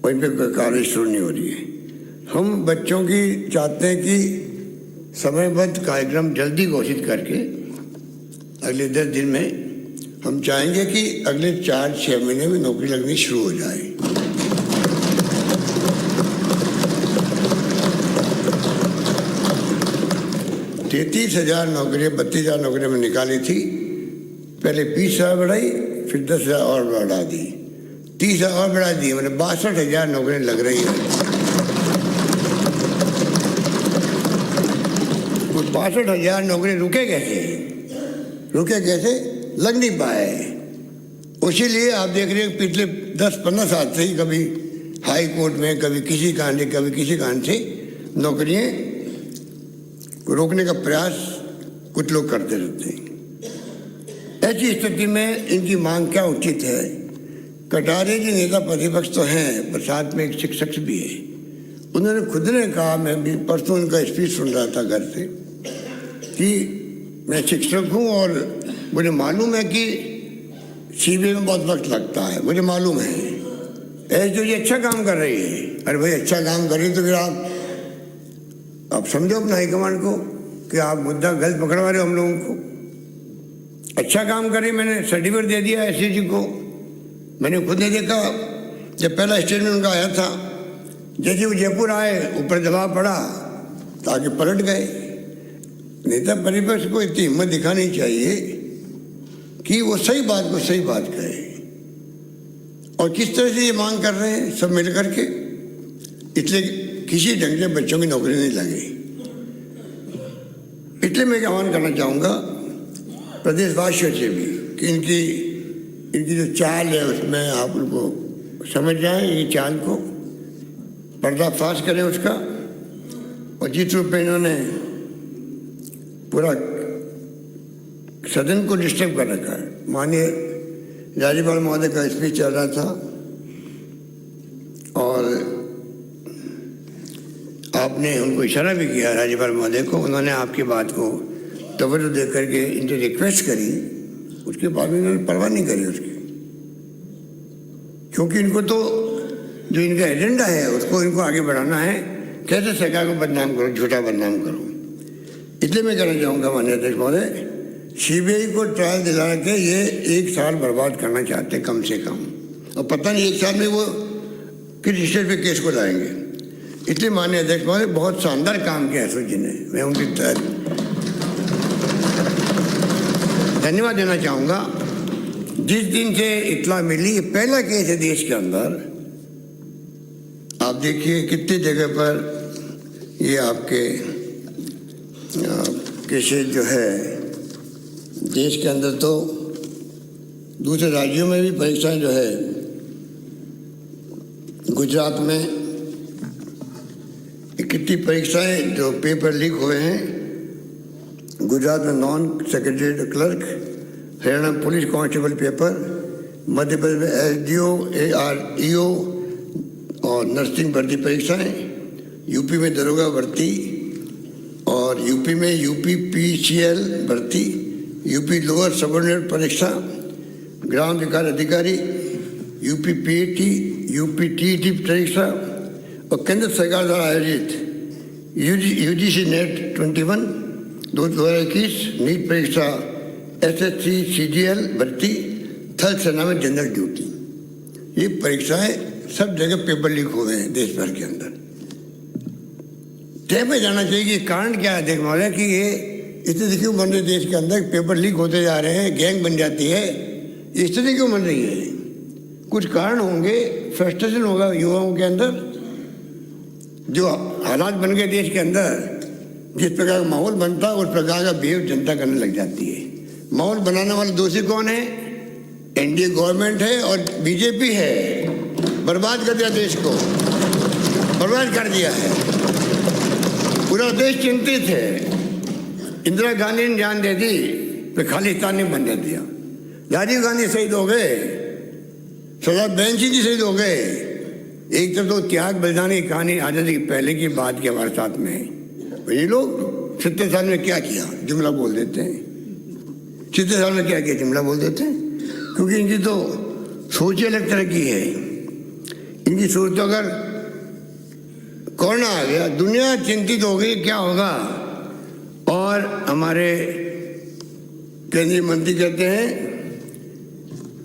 और इन पर कोई कार्य शुरू नहीं हो रही है। हम बच्चों की चाहते हैं कि समयबद्ध कार्यक्रम जल्दी घोषित करके अगले 10 दिन में हम चाहेंगे कि अगले 4-6 महीने में नौकरी लगनी शुरू हो जाए। तैंतीस 30,000 नौकरियाँ 32,000 नौकरियाँ में निकाली थी। पहले 20,000 बढ़ाई, फिर 10,000 और बढ़ा दी, 30,000 और बढ़ा दी, मतलब 62,000 नौकरियाँ लग रही हैं। 62,000 नौकरी रुके कैसे लग नहीं पाए। उसीलिए आप देख रहे हैं पिछले 10-15 साल से ही कभी हाई कोर्ट में, कभी किसी कारण से नौकरियां रोकने का प्रयास कुछ लोग करते रहते हैं। ऐसी स्थिति में इनकी मांग क्या उचित है। कटारे जी नेता प्रतिपक्ष तो हैं, पर साथ में एक शिक्षक भी है। उन्होंने खुद ने कहा, मैं भी परसों उनका स्पीच सुन रहा था घर से, कि मैं शिक्षक हूँ और मुझे मालूम है कि सीबीआई में बहुत वक्त लगता है, मुझे मालूम है। ऐसे जो ये अच्छा काम कर रही है, अरे भाई अच्छा काम कर रही तो फिर आप समझो अपना हाईकमांड को कि आप मुद्दा गलत पकड़वा रहे हो हम लोगों को। अच्छा काम कर रही, मैंने सर्टिफिकेट दे दिया एसएसजी को। मैंने खुद ने देखा जब पहला स्टेटमेंट उनका आया था, जैसे वो जयपुर आए ऊपर दबाव पड़ा ताकि पलट गए। नेता परिपक्ष को इतनी हिम्मत दिखानी चाहिए कि वो सही बात को सही बात कहे। और किस तरह से ये मांग कर रहे हैं सब मिल करके, इसलिए किसी ढंग से बच्चों की नौकरी नहीं लगी। इसलिए मैं आह्वान करना चाहूँगा प्रदेशवासियों से भी कि इनकी जो चाल है उसमें आप उनको समझ जाएं, ये चाल को पर्दाफाश करें उसका। और जिस रूप में इन्होंने पूरा सदन को डिस्टर्ब कर रखा है। माननीय राज्यपाल महोदय का स्पीच चल रहा था और आपने उनको इशारा भी किया राज्यपाल महोदय को। उन्होंने आपकी बात को तवज्जो दे करके इनसे रिक्वेस्ट करी, उसके बाद भी इन्होंने परवाह नहीं करी उसकी, क्योंकि इनको तो जो इनका एजेंडा है उसको इनको आगे बढ़ाना है। कैसे सरकार को बदनाम करो, झूठा बदनाम करो। इसलिए मैं कहना चाहूँगा माननीय अध्यक्ष महोदय, सीबीआई को ट्रायल दिला के ये 1 साल बर्बाद करना चाहते हैं कम से कम, और पता नहीं 1 साल में वो किस स्टेज पे केस को लाएंगे। इसलिए माननीय अध्यक्ष महोदय बहुत शानदार काम किया एसओजी ने, मैं उनकी धन्यवाद देना चाहूँगा। जिस दिन से इत्तला मिली, ये पहला केस है देश के अंदर। आप देखिए कितनी जगह पर ये आपके केसेज जो है देश के अंदर, तो दूसरे राज्यों में भी परीक्षाएं जो है, गुजरात में कितनी परीक्षाएं जो पेपर लीक हुए हैं। गुजरात में non secretariat clerk, Haryana police constable paper, Madhya Pradesh में एसडीओ, एआरईओ और नर्सिंग भर्ती परीक्षाएं, यूपी में दरोगा भर्ती, और यूपी में यूपी पीसीएल भर्ती, यूपी लोअर सबऑर्डिनेट परीक्षा, ग्राम विकास अधिकारी, यूपी पीएटी, यूपी टीईटी परीक्षा, और केंद्र सरकार द्वारा आयोजित यूजीसी नेट 21 2021 नीट परीक्षा, एसएससी सीजीएल भर्ती, थल सेना में जनरल ड्यूटी। ये परीक्षाएं सब जगह पेपर लीक हुए हैं देश भर के अंदर। तय में जाना चाहिए कि कारण क्या है। देख महोदय कि ये स्थिति क्यों बन रही देश के अंदर, पेपर लीक होते जा रहे हैं, गैंग बन जाती है, ये स्थिति क्यों बन रही है। कुछ कारण होंगे, फ्रस्ट्रेशन होगा युवाओं के अंदर, जो हालात बन गए देश के अंदर। जिस प्रकार का माहौल बनता है उस प्रकार का बिहेव जनता करने लग जाती है। माहौल बनाने वाले दोषी कौन है? एनडीए गवर्नमेंट है और बीजेपी है। बर्बाद कर दिया देश को, बर्बाद कर दिया है। पूरा देश चिंतित है। इंदिरा गांधी ने जान दे दी तो खालिस्तान ने बन दिया। राजीव गांधी शहीद हो गए, सरदार बेंची जी शहीद हो गए। एक तरफ तो त्याग बलिदान की कहानी आज़ादी के पहले की बात की हमारे साथ में है। ये लोग 70 साल में क्या किया जुमला बोल देते हैं। 70 साल में क्या किया जुमला बोल देते हैं, क्योंकि इनकी तो सोच अलग तरह की है। इनकी सोचो, अगर कोरोना आ गया, दुनिया चिंतित हो गई क्या होगा, और हमारे केंद्रीय मंत्री कहते हैं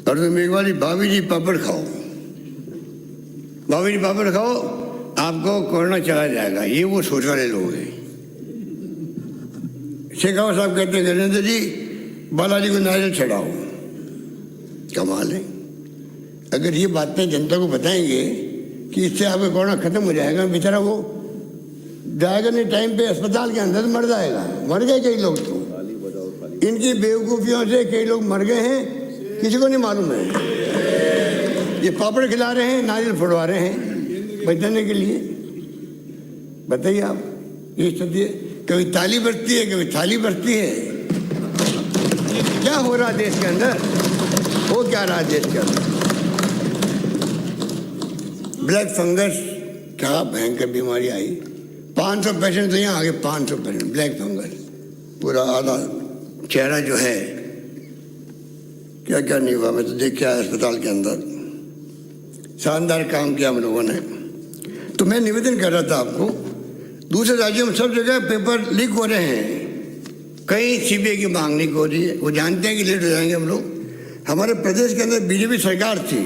अर्जुन मेघवाल, भाभी जी पापड़ खाओ, भाभी जी पापड़ खाओ, आपको कोरोना चला जाएगा। ये वो सोच वाले लोग हैं। शेखावत साहब कहते हैं नरेंद्र जी बालाजी को नारियल चढ़ाओ। कमाल है। अगर ये बातें जनता को बताएंगे कि इससे आपका कोरोना खत्म हो जाएगा, बेचारा वो जाएगा नहीं टाइम पे, अस्पताल के अंदर मर जाएगा। मर गए कई लोग, तो इनकी बेवकूफ़ियों से कई लोग मर गए हैं, किसी को नहीं मालूम है। ये पापड़ खिला रहे हैं, नारियल फोड़वा रहे हैं बचाने के लिए। बताइए आप, ये स्थिति है। कभी ताली बजती है, कभी थाली बजती है। क्या हो रहा है देश के अंदर, हो क्या रहा है देश के अंदर। ब्लैक फंगस क्या भयंकर बीमारी आई। 500 पेशेंट तो यहाँ आगे, 500 पेशेंट ब्लैक फंगस, पूरा आधा चेहरा जो है, क्या क्या नहीं हुआ। मैं तो देख के आया अस्पताल के अंदर। शानदार काम किया हम लोगों ने। तो मैं निवेदन कर रहा था आपको, दूसरे राज्यों में सब जगह पेपर लीक हो रहे हैं, कहीं सीबीआई की मांग नहीं हो रही है। वो जानते हैं कि लेट हो जाएंगे हम लोग। हमारे प्रदेश के अंदर बीजेपी सरकार थी,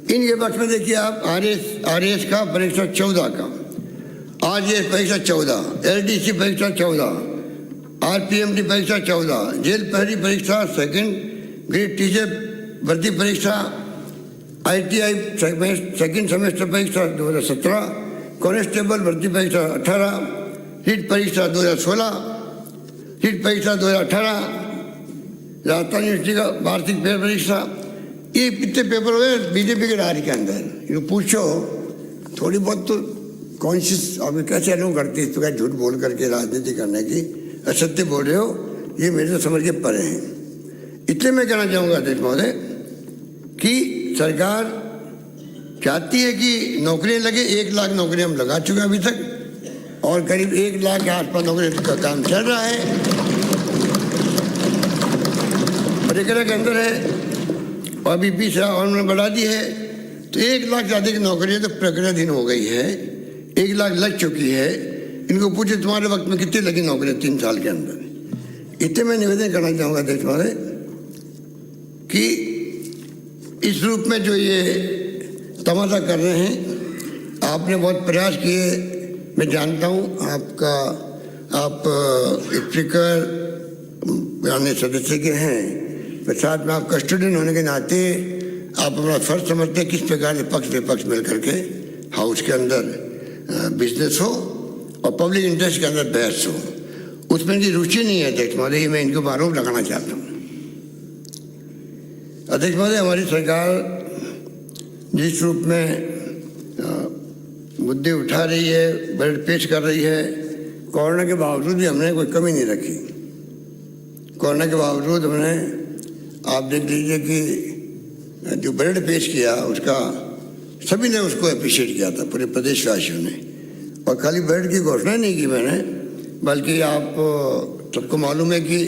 इनके पक्ष में देखिए आप, आरएएस का परीक्षा 14 का, आरजीएस परीक्षा 14, एलडीसी परीक्षा 14, आरपीएमडी परीक्षा 14, जेल प्रहरी परीक्षा, सेकंड ग्रेड टीचर भर्ती परीक्षा, आईटीआई सेकंड सेमेस्टर परीक्षा 2017, कांस्टेबल भर्ती परीक्षा 18, रीट परीक्षा 2016, रीट परीक्षा 2018, राजस्थान यूनिवर्सिटी का वार्षिक पेपर परीक्षा। ये कितने पेपर हुए बीजेपी के राज के अंदर। इनको पूछो, थोड़ी बहुत तो कॉन्शियस आप कैसे अनु करती है, तो क्या झूठ बोल करके राजनीति करने की, असत्य बोल रहे हो, ये मेरे तो समझ के परे हैं। इसलिए मैं कहना चाहूँगा अध्यक्ष महोदय कि सरकार चाहती है कि नौकरियाँ लगे। 1 लाख नौकरियाँ हम लगा चुके हैं अभी तक, और करीब 1 लाख के आसपास नौकरी का काम चल रहा है, प्रक्रिया के अंदर है, और अभी 20 और उन्होंने बढ़ा दी है। तो 1 लाख से अधिक नौकरियाँ तो प्रक्रियाधीन हो गई है, 1 लाख लग चुकी है। इनको पूछे तुम्हारे वक्त में कितनी लगी नौकरियाँ 3 साल के अंदर। इतने मैं निवेदन करना चाहूँगा अध्यक्ष महोदय कि इस रूप में जो ये तमाशा कर रहे हैं, आपने बहुत प्रयास किए, मैं जानता हूँ आपका, आप स्पीकर पुराने सदस्य के हैं, तो साथ में आप कस्टोडियन होने के नाते आप अपना फर्ज समझते हैं किस प्रकार से पक्ष विपक्ष मिल करके हाउस के अंदर बिजनेस हो और पब्लिक इंटरेस्ट के अंदर बहस हो। उसमें इनकी रुचि नहीं है अध्यक्ष महोदय, मैं इनको आरोप लगाना चाहता हूँ। अध्यक्ष महोदय, हमारी सरकार जिस रूप में मुद्दे उठा रही है, बजट पेश कर रही है, कोरोना के बावजूद भी हमने कोई कमी नहीं रखी। कोरोना के बावजूद हमने, आप देख लीजिए कि जो बजट पेश किया उसका सभी ने उसको अप्रिशिएट किया था, पूरे प्रदेशवासियों ने। और खाली बजट की घोषणा नहीं की मैंने, बल्कि आप सबको मालूम है कि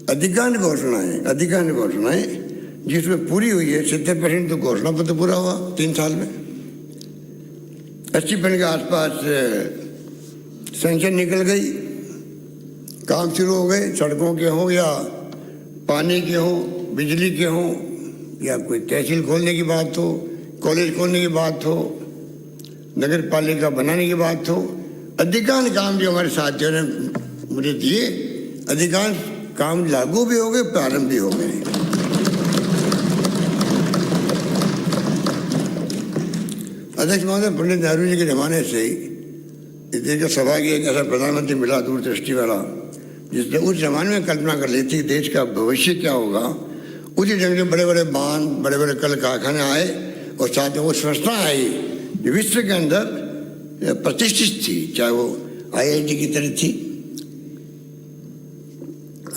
अधिकांश घोषणाएं जिसमें पूरी हुई है 70% तो घोषणा पत्र पूरा हुआ 3 साल में। 80% के आसपास सैंक्शन निकल गई, काम शुरू हो गए, सड़कों के हों या पानी के हों, बिजली के हों, या कोई तहसील खोलने की बात हो, कॉलेज खोलने की बात हो, नगर पालिका बनाने की बात हो। अधिकांश काम जो हमारे साथियों ने मुझे दिए, अधिकांश काम लागू भी हो गए, प्रारंभ भी हो गए। अध्यक्ष महोदय, पंडित नेहरू जी के ज़माने से ही इस देश का सौभाग्य एक ऐसा प्रधानमंत्री मिला दूरदृष्टि वाला, जिसने उस जमाने में कल्पना कर ली थी देश का भविष्य क्या होगा। उसी ढंग से बड़े बड़े बांध, बड़े बड़े कल कारखाने आए, और साथ में वो संस्था आई जो विश्व के अंदर प्रतिष्ठित थी, चाहे वो IIT की तरह थी,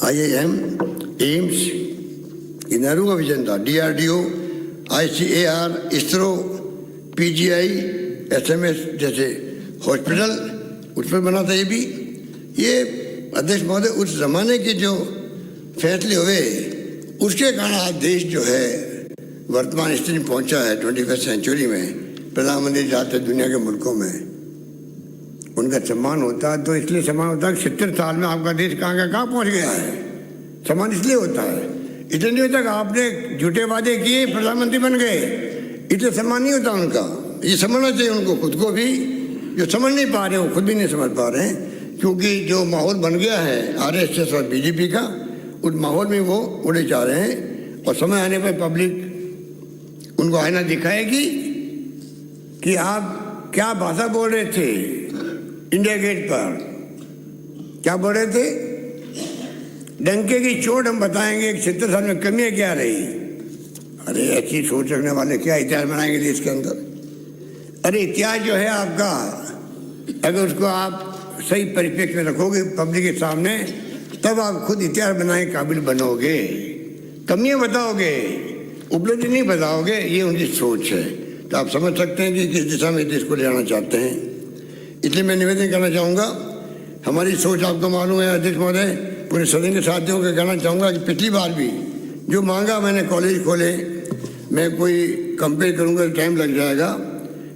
IIM, एम्स, ये नेहरू का विजन था, DRDO, ICAR, ISRO, PGI, SMS जैसे हॉस्पिटल उस पर बना था। ये भी, ये अध्यक्ष महोदय उस जमाने के जो फैसले हुए, उसके कारण आज देश जो है वर्तमान स्थिति में पहुंचा है 21वीं सेंचुरी में, प्रधानमंत्री जाते दुनिया के मुल्कों में, उनका सम्मान होता है। तो इसलिए सम्मान होता है 70 साल में आपका देश कहाँ का कहाँ पहुँच गया है। सम्मान इसलिए होता है, इसलिए नहीं होता कि आपने झूठे वादे किए प्रधानमंत्री बन गए, इसलिए सम्मान नहीं होता उनका। ये समझना चाहिए उनको, खुद को भी। जो समझ नहीं पा रहे वो खुद भी नहीं समझ पा रहे हैं, क्योंकि जो माहौल बन गया है RSS और BJP का, उस माहौल में वो उड़े जा रहे हैं। और समय आने पर पब्लिक उनको आईना दिखाएगी कि आप क्या भाषा बोल रहे थे इंडिया गेट पर, क्या बोल रहे थे। डंके की चोट हम बताएंगे कि 70 साल में कमी क्या रही। अरे ऐसी सोच रखने वाले क्या इतिहास बनाएंगे देश के अंदर। अरे इतिहास जो है आपका, अगर उसको आप सही परिप्रेक्ष्य में रखोगे पब्लिक के सामने, तब आप खुद इतिहास बनाने के काबिल बनोगे। कमियां बताओगे, उपलब्धि नहीं बताओगे, ये उनकी सोच है। तो आप समझ सकते हैं कि किस दिशा में देश को ले जाना चाहते हैं। इसलिए मैं निवेदन करना चाहूँगा, हमारी सोच आपको मालूम है अध्यक्ष महोदय, पूरे सदन के साथियों को कहना चाहूँगा कि पिछली बार भी जो मांगा मैंने कॉलेज खोले, मैं कोई कंपेयर करूँगा तो टाइम लग जाएगा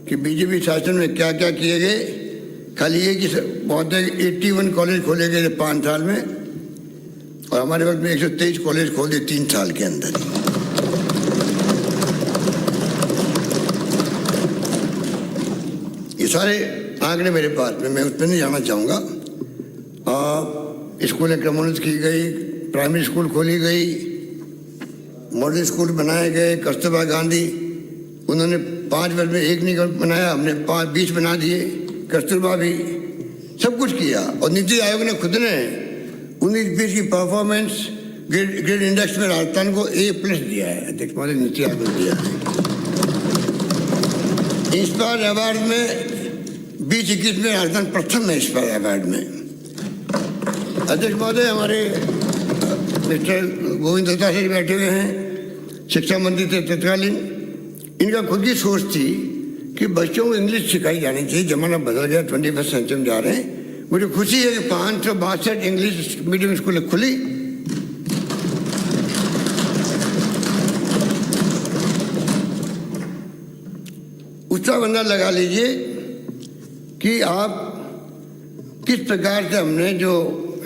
कि BJP शासन में क्या क्या किए गए। खाली ये कि बहुत 81 कॉलेज खोले गए 5 साल में, और हमारे वक्त में 123 कॉलेज खोल दिए 3 साल के अंदर। ये सारे आंकड़े मेरे पास में, मैं उसमें नहीं जाना चाहूँगा। स्कूलें क्रमोन्नत की गई, प्राइमरी स्कूल खोली गई, मॉडल स्कूल बनाए गए। कस्तूरबा गांधी उन्होंने 5 वर्ष में एक नहीं बनाया, हमने 20 बना दिए। कस्तूरबा भी सब कुछ किया। और नीति आयोग ने खुद ने 19-20 की परफॉर्मेंस ग्रेड इंडेक्स में राजस्थान को A+ दिया है। अध्यक्ष महोदय, नीति आयोग ने दिया है। इंस्पायर अवार्ड में 2021 में राजस्थान प्रथम है इंस्पायर अवार्ड में। अध्यक्ष महोदय, हमारे मिस्टर गोविंद दत्ता जी बैठे हुए हैं, शिक्षा मंत्री थे तत्कालीन। इनका खुद की सोच थी कि बच्चों को इंग्लिश सिखाई जानी चाहिए। जमाना बदल गया, 21st सेंचुरी में जा रहे हैं। मुझे खुशी है कि 562 इंग्लिश मीडियम स्कूल खुली। उसका बंदा लगा लीजिए कि आप किस प्रकार से हमने जो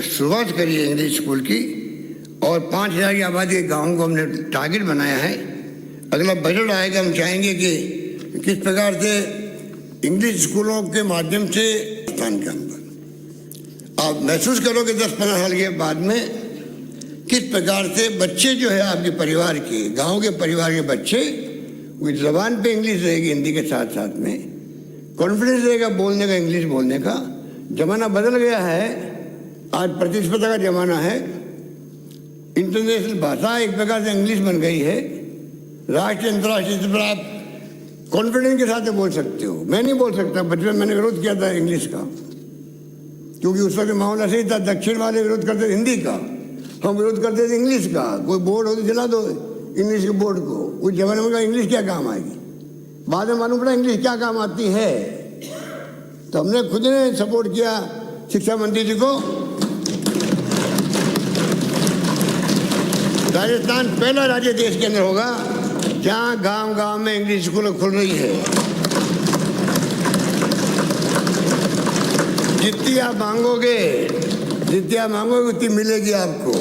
शुरुआत करी है इंग्लिश स्कूल की, और 5000 की आबादी के गाँव को हमने टारगेट बनाया है। अगला बजट आएगा, हम चाहेंगे कि किस प्रकार से इंग्लिश स्कूलों के माध्यम से स्थान के अंदर आप महसूस करोगे 10-15 साल के बाद में किस प्रकार से बच्चे जो है आपके परिवार के, गांव के परिवार के बच्चे, वो जबान पे इंग्लिश रहेगी हिंदी के साथ साथ में, कॉन्फिडेंस रहेगा बोलने का, इंग्लिश बोलने का। जमाना बदल गया है, आज प्रतिस्पर्धा का जमाना है। इंटरनेशनल भाषा एक प्रकार से इंग्लिश बन गई है। राष्ट्रीय अंतर्राष्ट्रीय स्तर पर आप कॉन्फिडेंस के साथ बोल सकते हो। मैं नहीं बोल सकता, बचपन मैंने विरोध किया था इंग्लिश का, क्योंकि उस वक्त माहौल ऐसे ही था। दक्षिण वाले विरोध करते थे हिंदी का, हम विरोध करते थे इंग्लिश का। कोई बोर्ड हो तो जला दो इंग्लिश के बोर्ड को। उस जमाने में इंग्लिश क्या काम आएगी, बाद में मालूम पड़ा इंग्लिश क्या काम आती है। तो हमने खुद ने सपोर्ट किया शिक्षा मंत्री जी को। राजस्थान पहला राज्य देश के अंदर होगा जहाँ गांव-गांव में इंग्लिश स्कूल खुल रही है। जितनी आप मांगोगे उतनी मिलेगी आपको।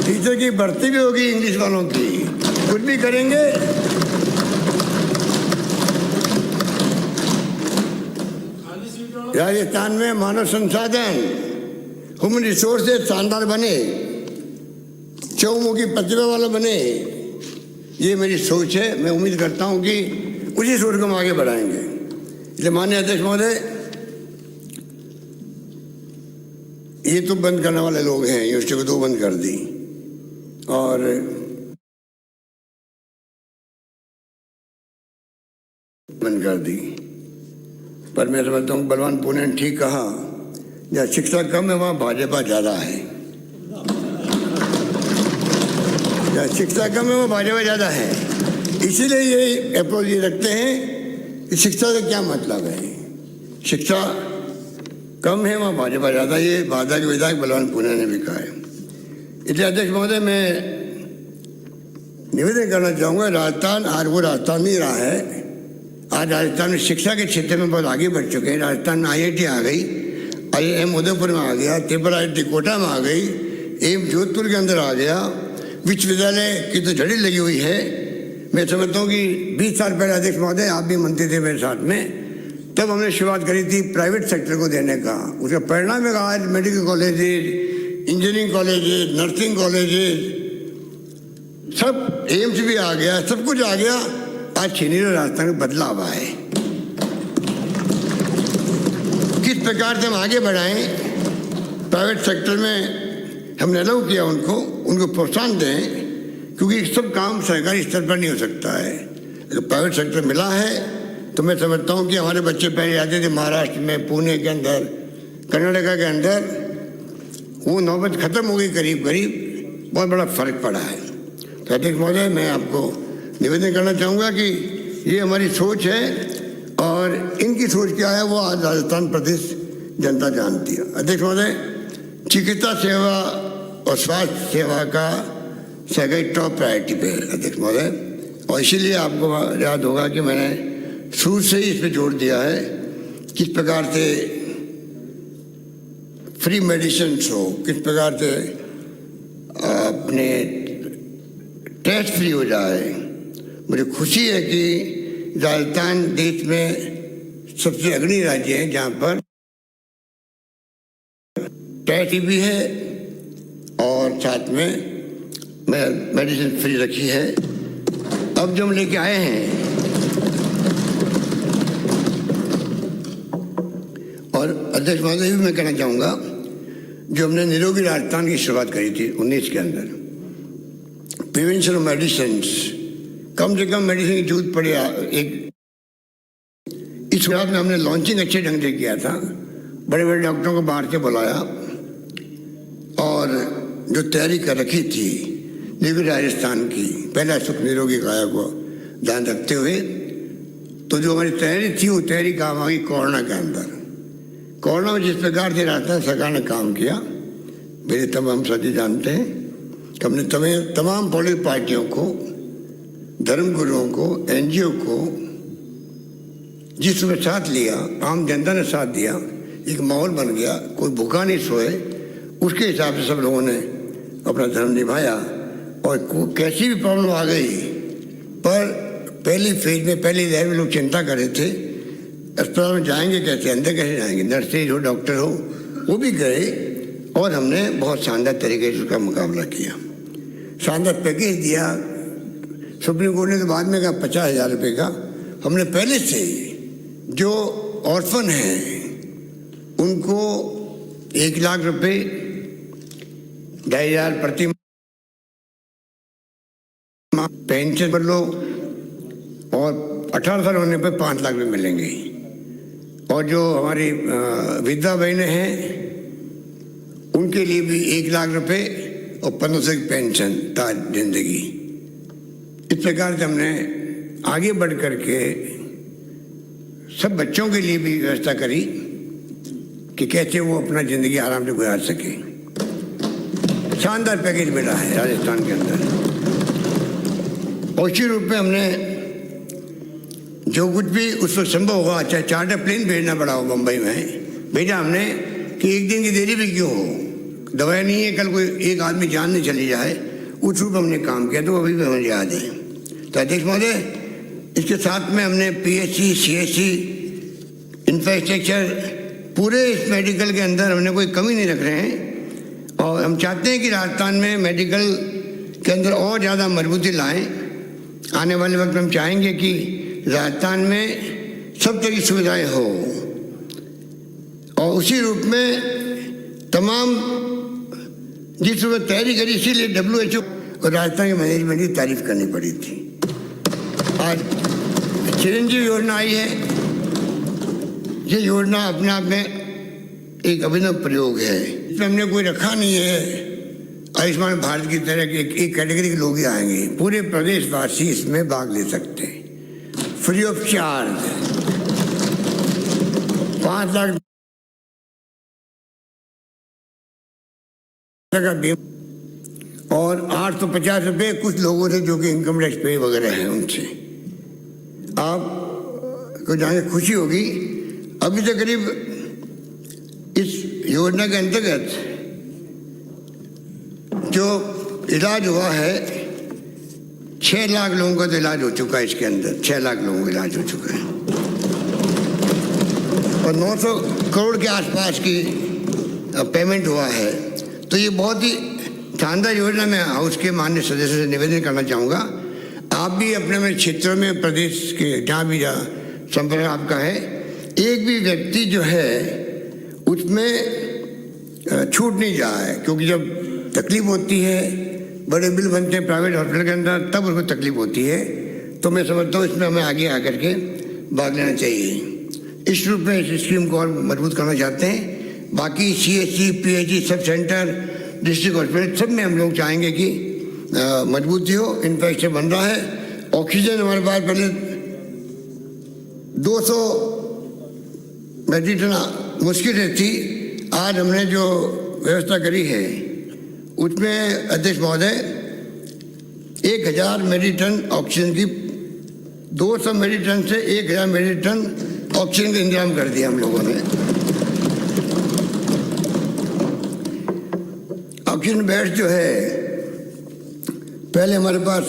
टीचर की भर्ती भी होगी इंग्लिश वालों की, कुछ भी करेंगे। राजस्थान में मानव संसाधन, ह्यूमन रिसोर्सेज शानदार बने, चौमुखी प्रतिभा वाला बने, ये मेरी सोच है। मैं उम्मीद करता हूँ कि उसी सोच को हम आगे बढ़ाएंगे। इसलिए माननीय अध्यक्ष महोदय, ये तो बंद करने वाले लोग हैं, यूनिवर्सिटी को 2 बंद कर दी और बंद कर दी। पर मैं समझता हूँ बलवान पूने ने ठीक कहा, जहाँ शिक्षा कम है वहाँ भाजपा ज़्यादा है। जहाँ शिक्षा कम है वहाँ भाजपा ज़्यादा है। इसीलिए ये अप्रोच ये रखते हैं कि शिक्षा से क्या मतलब है। शिक्षा कम है वहाँ भाजपा ज़्यादा, ये भाजपा के विधायक बलवान पूने ने भी कहा है। इसलिए अध्यक्ष महोदय, मैं निवेदन करना चाहूँगा, राजस्थान आज वो राजस्थान नहीं रहा है। आज राजस्थान में शिक्षा के क्षेत्र में बहुत आगे बढ़ चुके हैं। राजस्थान में IIT आ गई, IIM उदयपुर में आ गया, ट्रिपल IIT कोटा में आ गई, एम्स जोधपुर के अंदर आ गया, विश्वविद्यालय की तो झड़ी लगी हुई है। मैं समझता हूँ कि 20 साल पहले अध्यक्ष महोदय आप भी मंत्री थे मेरे साथ में, तब हमने शुरुआत करी थी प्राइवेट सेक्टर को देने का। उसका परिणाम है आज medical colleges, engineering colleges, nursing colleges, सब एम्स भी आ गया, सब कुछ आ गया। आज छीनी राजस्थान में बदलाव आए। किस प्रकार से हम आगे बढ़ाएं, प्राइवेट सेक्टर में हमने अलाउ किया उनको प्रोत्साहन दें, क्योंकि सब काम सरकारी स्तर पर नहीं हो सकता है। अगर प्राइवेट सेक्टर मिला है तो मैं समझता हूँ कि हमारे बच्चे पहले आते थे महाराष्ट्र में, पुणे के अंदर, कर्नाटका के अंदर, वो नौबत खत्म हो गई करीब करीब, बहुत बड़ा फर्क पड़ा है। तो अध्यक्ष महोदय, मैं आपको निवेदन करना चाहूँगा कि ये हमारी सोच है और इनकी सोच क्या है वो आज राजस्थान प्रदेश जनता जानती है। अध्यक्ष महोदय, चिकित्सा सेवा और स्वास्थ्य सेवा का सरकारी टॉप प्रायोरिटी पे है अध्यक्ष महोदय, और इसीलिए आपको याद होगा कि मैंने शुरू से ही इस पर जोर दिया है किस प्रकार से फ्री मेडिसिन हो, किस प्रकार से अपने टेस्ट फ्री हो जाए। मुझे खुशी है कि राजस्थान देश में सबसे अग्रणी राज्य है जहाँ पर टेस्ट भी है और साथ में मेडिसिन फ्री रखी है। अब जो हम लेके आए हैं, और अध्यक्ष महोदय भी मैं कहना चाहूँगा, जो हमने निरोगी राजस्थान की शुरुआत करी थी 19 के अंदर, प्रिवेंशन ऑफ मेडिसिन, कम से कम मेडिसिन की जरूरत पड़े एक, इस शुरुआत में हमने लॉन्चिंग अच्छे ढंग से किया था। बड़े बड़े डॉक्टरों को बाहर से बुलाया और जो तैयारी कर रखी थी निरोगी राजस्थान की, पहला सुख निरोगी काया को ध्यान रखते हुए, तो जो हमारी तैयारी थी वो तैयारी काम आ गई कोरोना के अंदर। कोरोना में जिस प्रकार से राजस्थान सरकार ने काम किया, मेरे तमाम साथी जानते हैं कि हमने तमाम पॉलिटिकल पार्टियों को, धर्मगुरुओं को, NGO को जिस समय साथ लिया, आम जनता ने साथ दिया, एक माहौल बन गया, कोई भूखा नहीं सोए, उसके हिसाब से सब लोगों ने अपना धर्म निभाया। और कैसी भी प्रॉब्लम आ गई, पर पहली फेज में, पहली लहर में लोग चिंता कर रहे थे अस्पताल में जाएंगे कैसे, अंदर कैसे जाएंगे, नर्सेज हो, डॉक्टर हो, वो भी गए और हमने बहुत शानदार तरीके से उसका मुकाबला किया। शानदार पैकेज दिया। सुप्रीम कोर्ट ने तो बाद में कहा 50,000 रुपये का, हमने पहले से जो ऑर्फन हैं उनको 1 लाख रुपये, 2,500 प्रति पेंशन पर लो, और 18 साल होने पर 5 लाख रुपये मिलेंगे। और जो हमारी विधवा बहनें हैं उनके लिए भी 1 लाख रुपये और 1500 की पेंशन ताज जिंदगी। इस प्रकार से हमने आगे बढ़ कर के सब बच्चों के लिए भी व्यवस्था करी कि कैसे वो अपना ज़िंदगी आराम से गुजार सके। शानदार पैकेज मिला है राजस्थान के अंदर। और इसी रूप में हमने जो कुछ भी उस वक्त संभव हुआ, चाहे चार्टर प्लेन भेजना पड़ा हो मुंबई में, भेजा हमने कि एक दिन की देरी भी क्यों हो, दवाई नहीं है, कल कोई एक आदमी जान नहीं चली जाए, उस रूप हमने काम किया, तो अभी भी हमें याद है। तो अध्यक्ष महोदय, इसके साथ में हमने PHC, CHC, इंफ्रास्ट्रक्चर, पूरे इस मेडिकल के अंदर हमने कोई कमी नहीं रख रहे हैं। और हम चाहते हैं कि राजस्थान में मेडिकल के अंदर और ज़्यादा मजबूती लाएं। आने वाले वक्त में हम चाहेंगे कि राजस्थान में सब तरह की सुविधाएं हो, और उसी रूप में तमाम जिस रूप में तैयारी करी, इसीलिए WHO और राजस्थान के मैनेजमेंट की तारीफ करनी पड़ी थी। आज चिरंजीव योजना आई है। ये योजना अपने आप में एक अभिनव प्रयोग है। इसमें हमने कोई रखा नहीं है आयुष्मान भारत की तरह के एक कैटेगरी के लोग ही आएंगे, पूरे प्रदेशवासी इसमें भाग ले सकते हैं फ्री ऑफ चार्ज। 5 लाख का बीमा और 850 रुपये कुछ लोगों से जो कि इनकम टैक्स पे वगैरह है उनसे। आप को जान के खुशी होगी, अभी तक करीब इस योजना के अंतर्गत जो इलाज हुआ है 6 लाख लोगों का तो इलाज हो चुका है। इसके अंदर 6 लाख लोगों का इलाज हो चुका है और 900 करोड़ के आसपास की पेमेंट हुआ है। तो ये बहुत ही शानदार योजना। मैं हाउस के माननीय सदस्य से निवेदन करना चाहूँगा, आप भी अपने अपने क्षेत्रों में, प्रदेश के जहाँ भी संपर्क आपका है, एक भी व्यक्ति जो है उसमें छूट नहीं जाए, क्योंकि जब तकलीफ होती है, बड़े बिल बनते हैं प्राइवेट हॉस्पिटल के अंदर, तब उनको तकलीफ होती है। तो मैं समझता हूँ इसमें हमें आगे आकर के भाग लेना चाहिए। इस रूप में इस स्कीम को और मजबूत करना चाहते हैं। बाकी CHC, PHC, sub centre, district hospital सब में हम लोग चाहेंगे कि मजबूती हो। इंफ्रास्ट्रक्चर बन रहा है। ऑक्सीजन हमारे पास पहले 200 मेट्रिक टन मुश्किल थी, आज हमने जो व्यवस्था करी है उसमें अध्यक्ष महोदय 1000 मेट्रिक टन ऑक्सीजन की, 200 मेट्रिक टन से 1000 मेट्रिक टन ऑक्सीजन का इंतजाम कर दिया हम लोगों ने। ऑक्सीजन बेड जो है पहले हमारे पास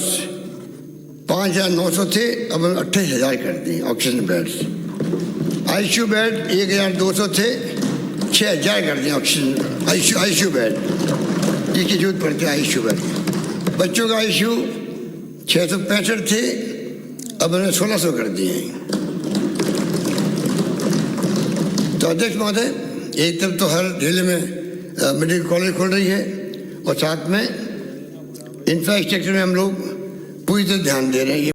5900 थे, अब हम 28,000 कर दिए ऑक्सीजन बेड्स। ICU बेड 1200 थे, 6000 कर दिए ऑक्सीजन ICU बेड, जिसकी जरूरत पड़ती है ICU बेड। बच्चों का ICU 665 थे, अब हमने 1600 कर दिए। तो अध्यक्ष महोदय, एक तरफ तो हर जिले में मेडिकल कॉलेज खोल रही है और साथ में इंफ्रास्ट्रक्चर में हम लोग पूरी तरह ध्यान दे रहे हैं।